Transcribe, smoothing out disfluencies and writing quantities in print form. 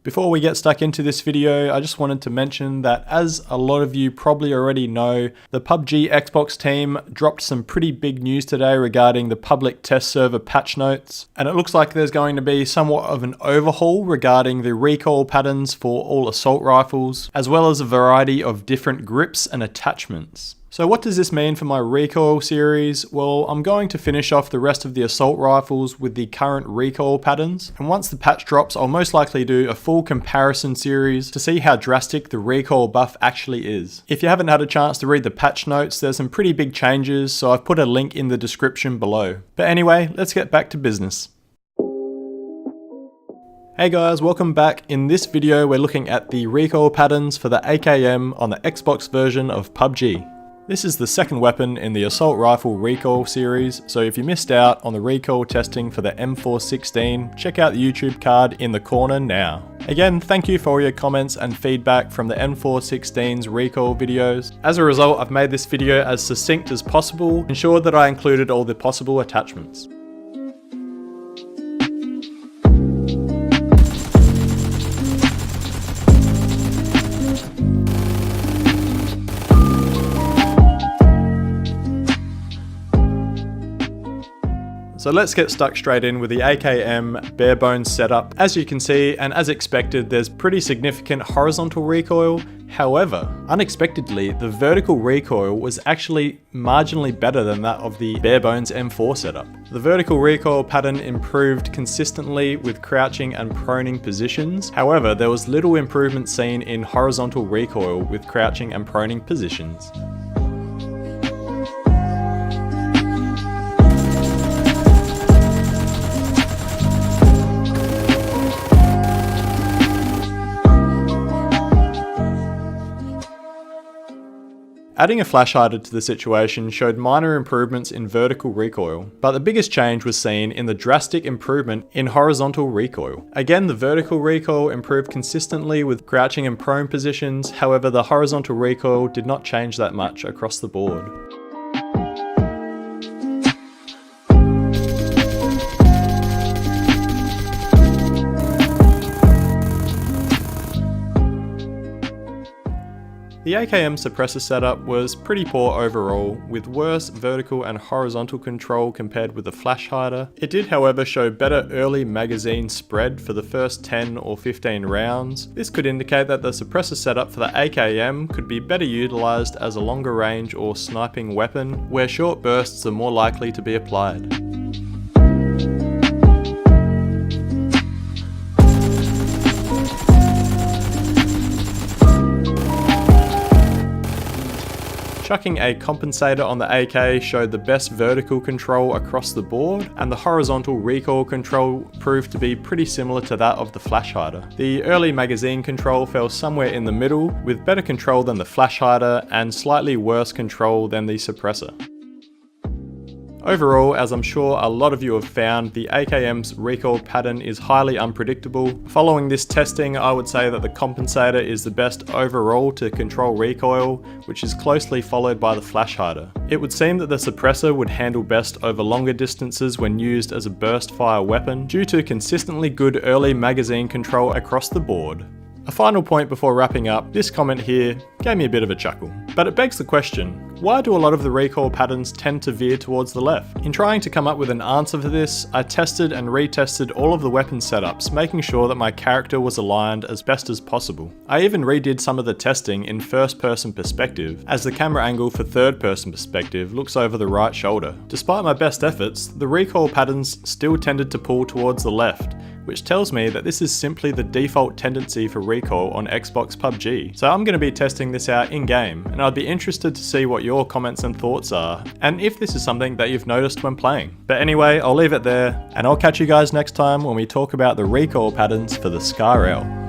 Before we get stuck into this video, I just wanted to mention that, as a lot of you probably already know, the PUBG Xbox team dropped some pretty big news today regarding the public test server patch notes, and it looks like there's going to be somewhat of an overhaul regarding the recoil patterns for all assault rifles, as well as a variety of different grips and attachments. So what does this mean for my recoil series? Well, I'm going to finish off the rest of the assault rifles with the current recoil patterns, and once the patch drops, I'll most likely do a full comparison series to see how drastic the recoil buff actually is. If you haven't had a chance to read the patch notes, there's some pretty big changes, so I've put a link in the description below. But anyway, let's get back to business. Hey guys, welcome back. In this video, we're looking at the recoil patterns for the AKM on the Xbox version of PUBG. This is the second weapon in the assault rifle recoil series, so if you missed out on the recoil testing for the M416, check out the YouTube card in the corner now. Again, thank you for all your comments and feedback from the M416's recoil videos. As a result, I've made this video as succinct as possible, ensured that I included all the possible attachments. So let's get stuck straight in with the AKM bare bones setup. As you can see, and as expected, there's pretty significant horizontal recoil. However, unexpectedly, the vertical recoil was actually marginally better than that of the bare bones M4 setup. The vertical recoil pattern improved consistently with crouching and proning positions. However, there was little improvement seen in horizontal recoil with crouching and proning positions. Adding a flash hider to the situation showed minor improvements in vertical recoil, but the biggest change was seen in the drastic improvement in horizontal recoil. Again, the vertical recoil improved consistently with crouching and prone positions, however the horizontal recoil did not change that much across the board. The AKM suppressor setup was pretty poor overall, with worse vertical and horizontal control compared with the flash hider. It did, however, show better early magazine spread for the first 10 or 15 rounds. This could indicate that the suppressor setup for the AKM could be better utilised as a longer range or sniping weapon, where short bursts are more likely to be applied. Chucking a compensator on the AK showed the best vertical control across the board, and the horizontal recoil control proved to be pretty similar to that of the flash hider. The early magazine control fell somewhere in the middle, with better control than the flash hider and slightly worse control than the suppressor. Overall, as I'm sure a lot of you have found, the AKM's recoil pattern is highly unpredictable. Following this testing, I would say that the compensator is the best overall to control recoil, which is closely followed by the flash hider. It would seem that the suppressor would handle best over longer distances when used as a burst fire weapon, due to consistently good early magazine control across the board. A final point before wrapping up, this comment here gave me a bit of a chuckle. But it begs the question, why do a lot of the recoil patterns tend to veer towards the left? In trying to come up with an answer for this, I tested and retested all of the weapon setups, making sure that my character was aligned as best as possible. I even redid some of the testing in first-person perspective, as the camera angle for third-person perspective looks over the right shoulder. Despite my best efforts, the recoil patterns still tended to pull towards the left, which tells me that this is simply the default tendency for recoil on Xbox PUBG. So I'm going to be testing this out in-game, and I'd be interested to see what your comments and thoughts are, and if this is something that you've noticed when playing. But anyway, I'll leave it there, and I'll catch you guys next time when we talk about the recoil patterns for the SCAR-L.